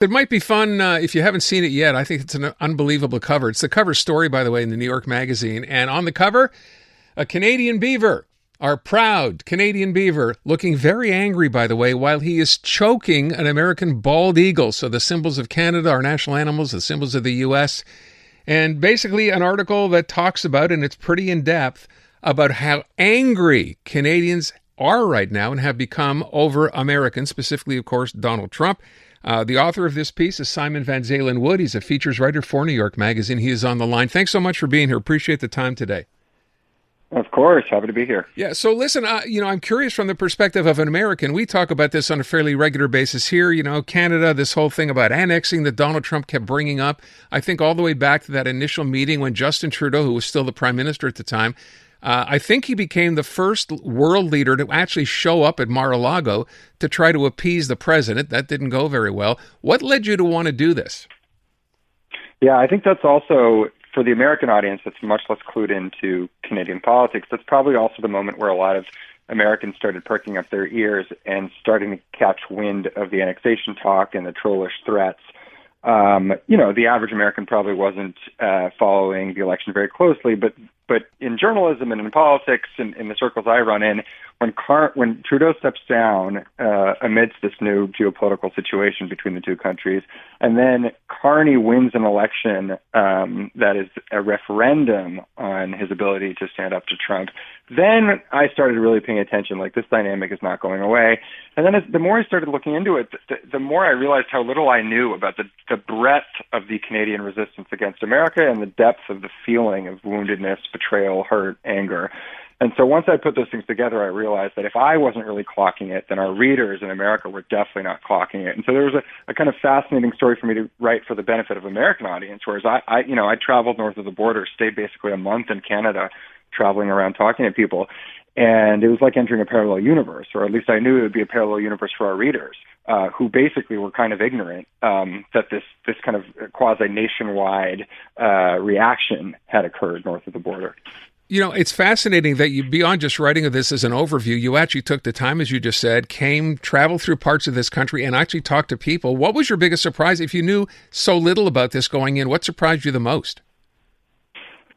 It might be fun if you haven't seen it yet. I think it's an unbelievable cover. It's the cover story, by the way, in the New York Magazine. And on the cover, a Canadian beaver, our proud Canadian beaver, looking very angry, by the way, while he is choking an American bald eagle. So the symbols of Canada, our national animals, the symbols of the U.S., and basically an article that talks about, and it's pretty in-depth, about how angry Canadians are right now and have become over Americans, specifically, of course, Donald Trump. The author of this piece is Simon Van Zuylen-Wood. He's a features writer for New York Magazine. He is on the line. Thanks so much for being here. Appreciate the time today. Of course. Happy to be here. Yeah. So listen, I'm curious from the perspective of an American. We talk about this on a fairly regular basis here. Canada, this whole thing about annexing that Donald Trump kept bringing up. I think all the way back to that initial meeting when Justin Trudeau, who was still the prime minister at the time, I think he became the first world leader to actually show up at Mar-a-Lago to try to appease the president. That didn't go very well. What led you to want to do this? Yeah, I think that's also, for the American audience that's much less clued into Canadian politics, that's probably also the moment where a lot of Americans started perking up their ears and starting to catch wind of the annexation talk and the trollish threats. The average American probably wasn't following the election very closely, but in journalism and in politics and in the circles I run in, when Trudeau steps down amidst this new geopolitical situation between the two countries, and then Carney wins an election that is a referendum on his ability to stand up to Trump, then I started really paying attention, like this dynamic is not going away. And then the more I started looking into it, the more I realized how little I knew about the breadth of the Canadian resistance against America and the depth of the feeling of woundedness, betrayal, hurt, anger. And so once I put those things together, I realized that if I wasn't really clocking it, then our readers in America were definitely not clocking it. And so there was a kind of fascinating story for me to write for the benefit of American audience, whereas I traveled north of the border, stayed basically a month in Canada, traveling around talking to people. And it was like entering a parallel universe, or at least I knew it would be a parallel universe for our readers, who basically were kind of ignorant that this kind of quasi-nationwide reaction had occurred north of the border. It's fascinating that you, beyond just writing of this as an overview, you actually took the time, as you just said, traveled through parts of this country and actually talked to people. What was your biggest surprise? If you knew so little about this going in, what surprised you the most?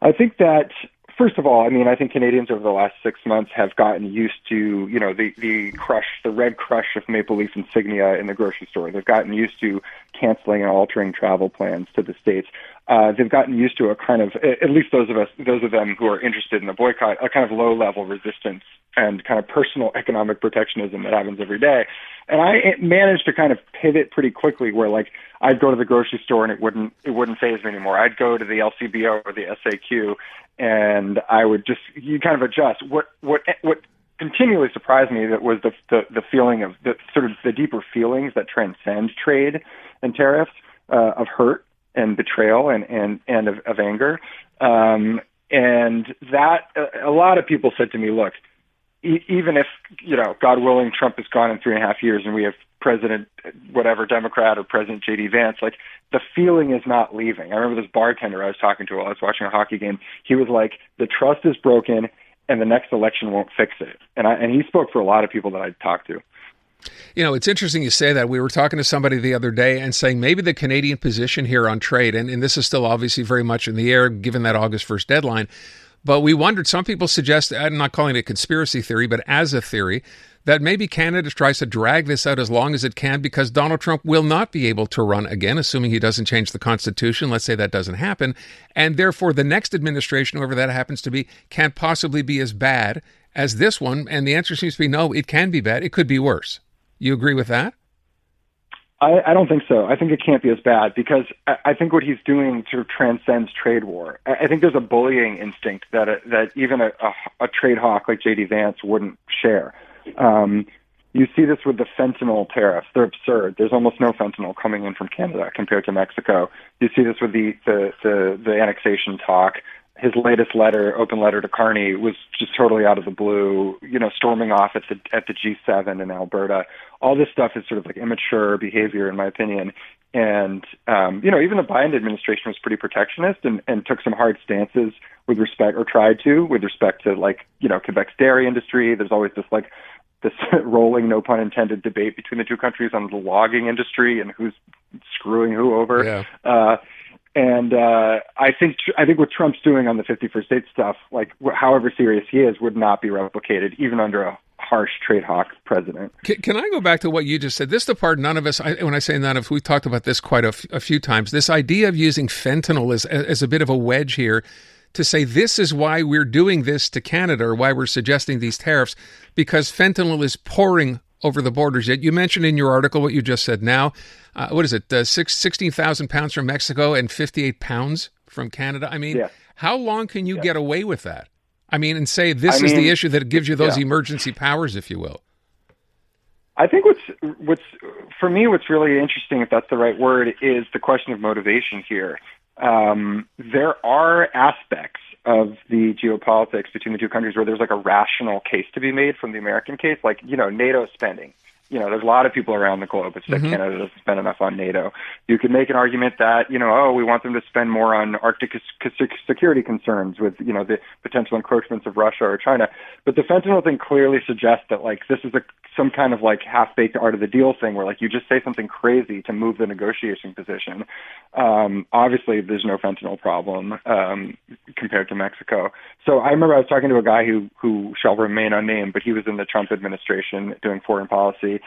I think that, first of all, I think Canadians over the last 6 months have gotten used to, the red crush of maple leaf insignia in the grocery store. They've gotten used to canceling and altering travel plans to the States. They've gotten used to a kind of, at least those of them who are interested in the boycott, a kind of low-level resistance and kind of personal economic protectionism that happens every day. And I managed to kind of pivot pretty quickly where, like, I'd go to the grocery store and it wouldn't faze me anymore. I'd go to the LCBO or the SAQ and I would you kind of adjust. What continually surprised me that was the feeling of the sort of the deeper feelings that transcend trade and tariffs, of hurt and betrayal and of anger. And that a lot of people said to me, look, even if, God willing, Trump is gone in 3.5 years and we have President, whatever, Democrat or President J.D. Vance, like, the feeling is not leaving. I remember this bartender I was talking to while I was watching a hockey game. He was like, the trust is broken and the next election won't fix it. And he spoke for a lot of people that I'd talked to. It's interesting you say that. We were talking to somebody the other day and saying maybe the Canadian position here on trade, and this is still obviously very much in the air given that August 1st deadline, but we wondered, some people suggest, I'm not calling it a conspiracy theory, but as a theory, that maybe Canada tries to drag this out as long as it can because Donald Trump will not be able to run again, assuming he doesn't change the Constitution. Let's say that doesn't happen. And therefore, the next administration, whoever that happens to be, can't possibly be as bad as this one. And the answer seems to be no, it can be bad. It could be worse. You agree with that? I don't think so. I think it can't be as bad because I think what he's doing sort of transcends trade war. I think there's a bullying instinct that even a trade hawk like J.D. Vance wouldn't share. You see this with the fentanyl tariffs. They're absurd. There's almost no fentanyl coming in from Canada compared to Mexico. You see this with the annexation talk. His latest open letter to Carney, was just totally out of the blue, storming off at the G7 in Alberta. All this stuff is sort of like immature behavior, in my opinion. And, even the Biden administration was pretty protectionist and took some hard stances with respect to Quebec's dairy industry. There's always this rolling, no pun intended, debate between the two countries on the logging industry and who's screwing who over. Yeah. I think what Trump's doing on the 51st state stuff, like however serious he is, would not be replicated even under a harsh trade hawk president. Can I go back to what you just said? This is the part none of us, when I say none of, we've talked about this quite a few times. This idea of using fentanyl as a bit of a wedge here to say this is why we're doing this to Canada or why we're suggesting these tariffs, because fentanyl is pouring over the borders. Yet you mentioned in your article what you just said now. What is it? 16,000 pounds from Mexico and 58 pounds from Canada. I mean, how long can you get away with that? I mean, and say this is the issue that gives you those emergency powers, if you will. I think what's for me, what's really interesting, if that's the right word, is the question of motivation here. There are aspects of the geopolitics between the two countries where there's like a rational case to be made from the American case, like, NATO spending. There's a lot of people around the globe that say Canada doesn't spend enough on NATO. You could make an argument that, we want them to spend more on Arctic security concerns with, the potential encroachments of Russia or China. But the fentanyl thing clearly suggests that, like, this is some kind of, like, half-baked art of the deal thing where, like, you just say something crazy to move the negotiation position. Obviously, there's no fentanyl problem compared to Mexico. So I remember I was talking to a guy who shall remain unnamed, but he was in the Trump administration doing foreign policy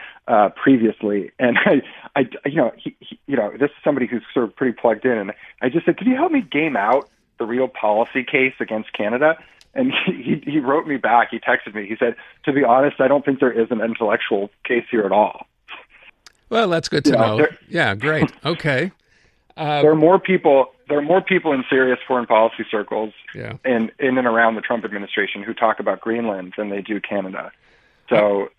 previously, and this is somebody who's sort of pretty plugged in, and I just said, "Can you help me game out the real policy case against Canada?" And he wrote me back. He texted me. He said, "To be honest, I don't think there is an intellectual case here at all." Well, that's good to know. Yeah, great. Okay. There are more people in serious foreign policy circles in and around the Trump administration who talk about Greenland than they do Canada. So,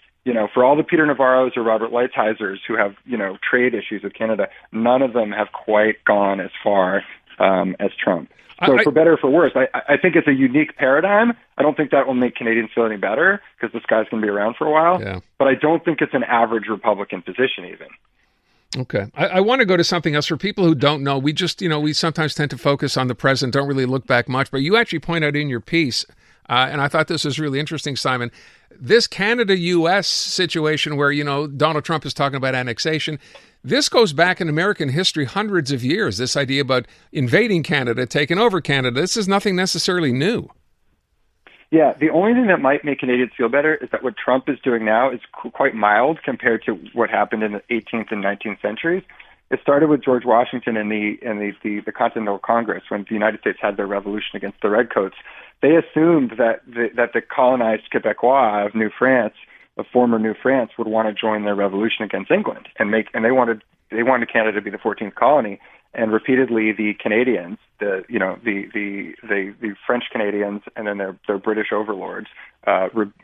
for all the Peter Navarros or Robert Lighthisers who have, trade issues with Canada, none of them have quite gone as far as Trump. So for better or for worse, I think it's a unique paradigm. I don't think that will make Canadians feel any better because this guy's going to be around for a while. Yeah. But I don't think it's an average Republican position even. Okay. I want to go to something else. For people who don't know, we just, we sometimes tend to focus on the present, don't really look back much. But you actually point out in your piece, and I thought this was really interesting, Simon, this Canada-U.S. situation where, Donald Trump is talking about annexation, this goes back in American history hundreds of years, this idea about invading Canada, taking over Canada. This is nothing necessarily new. Yeah, the only thing that might make Canadians feel better is that what Trump is doing now is quite mild compared to what happened in the 18th and 19th centuries. It started with George Washington and the Continental Congress when the United States had their revolution against the Redcoats. They assumed that the colonized Quebecois of New France, of former New France, would want to join their revolution against England, and they wanted Canada to be the 14th colony. And repeatedly, the Canadians, the French Canadians, and then their British overlords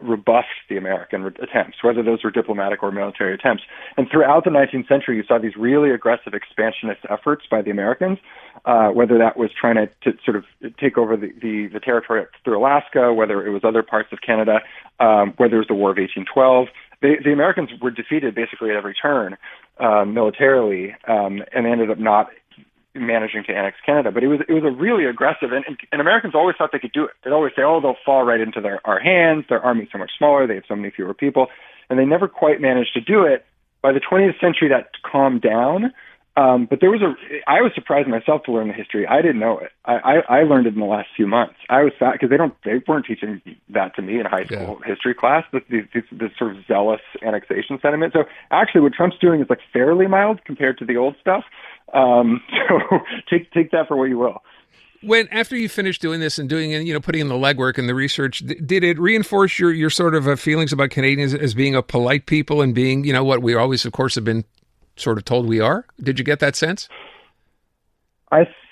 rebuffed the American attempts, whether those were diplomatic or military attempts. And throughout the 19th century, you saw these really aggressive expansionist efforts by the Americans, whether that was trying to sort of take over the territory through Alaska, whether it was other parts of Canada, whether it was the War of 1812. The Americans were defeated basically at every turn militarily, and ended up not managing to annex Canada. But it was a really aggressive, and Americans always thought they could do it. They'd always say, "Oh, they'll fall right into our hands. Their army's so much smaller. They have so many fewer people," and they never quite managed to do it. By the 20th century, that calmed down. But I was surprised myself to learn the history. I didn't know it. I learned it in the last few months. I was sad because they weren't teaching that to me in high school history class, this sort of zealous annexation sentiment. So actually what Trump's doing is like fairly mild compared to the old stuff. So take that for what you will. When after you finished doing this and putting in the legwork and the research, did it reinforce your sort of feelings about Canadians as being a polite people and being, what we always, of course, have been sort of told we are? Did you get that sense?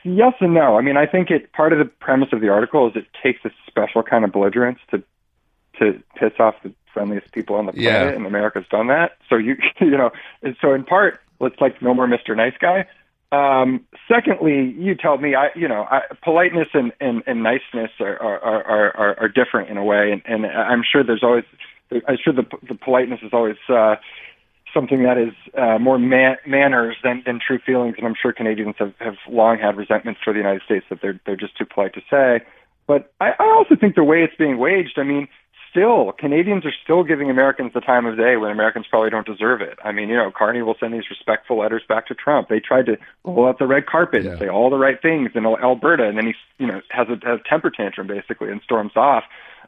Yes and no. I mean, I think part of the premise of the article is it takes a special kind of belligerence to piss off the friendliest people on the planet, and America's done that. So and so in part, it's like no more Mr. Nice Guy. Secondly, you tell me, politeness and niceness are different in a way, and I'm sure the politeness is always something that is more manners than true feelings, and I'm sure Canadians have long had resentments for the United States that they're just too polite to say. But I also think the way it's being waged, I mean, still, Canadians are still giving Americans the time of day when Americans probably don't deserve it. I mean, Carney will send these respectful letters back to Trump. They tried to roll out the red carpet and say all the right things in Alberta, and then he, has a temper tantrum basically and storms off.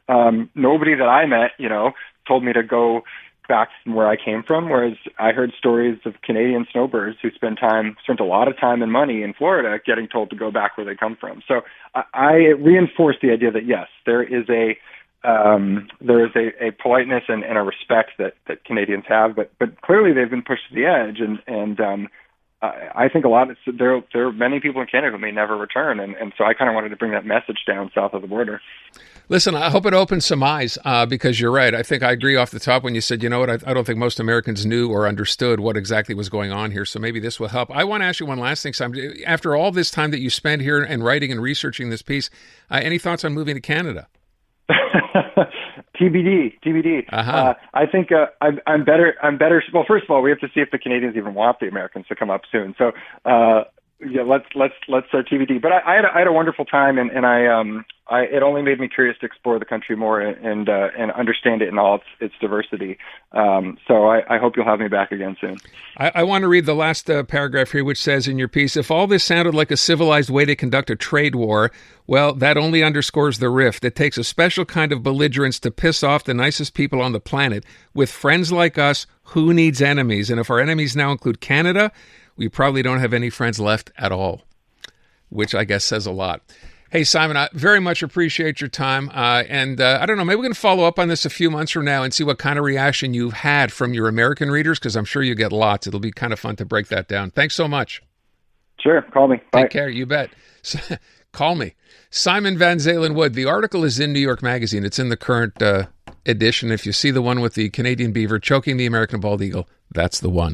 Nobody that I met, told me to go back from where I came from, whereas I heard stories of Canadian snowbirds who spent a lot of time and money in Florida getting told to go back where they come from. So I reinforce the idea that, yes, there is a politeness and a respect that Canadians have, but clearly they've been pushed to the edge, and I think there are many people in Canada who may never return, and so I kind of wanted to bring that message down south of the border. Listen, I hope it opens some eyes, because you're right. I think I agree off the top when you said, you know what, I don't think most Americans knew or understood what exactly was going on here, so maybe this will help. I want to ask you one last thing, Simon. After all this time that you spent here and writing and researching this piece, any thoughts on moving to Canada? TBD. I think I'm better. Well, first of all, we have to see if the Canadians even want the Americans to come up soon. So let's TBD. But I had a wonderful time, and it only made me curious to explore the country more and understand it in all its diversity. So I hope you'll have me back again soon. I want to read the last paragraph here, which says in your piece, if all this sounded like a civilized way to conduct a trade war, well, that only underscores the rift. It takes a special kind of belligerence to piss off the nicest people on the planet. With friends like us, who needs enemies? And if our enemies now include Canada, we probably don't have any friends left at all, which I guess says a lot. Hey, Simon, I very much appreciate your time. And I don't know, maybe we're going to follow up on this a few months from now and see what kind of reaction you've had from your American readers, because I'm sure you get lots. It'll be kind of fun to break that down. Thanks so much. Sure. Call me. Bye. Take care. You bet. Call me. Simon Van Zuylen-Wood. The article is in New York Magazine. It's in the current edition. If you see the one with the Canadian beaver choking the American bald eagle, that's the one.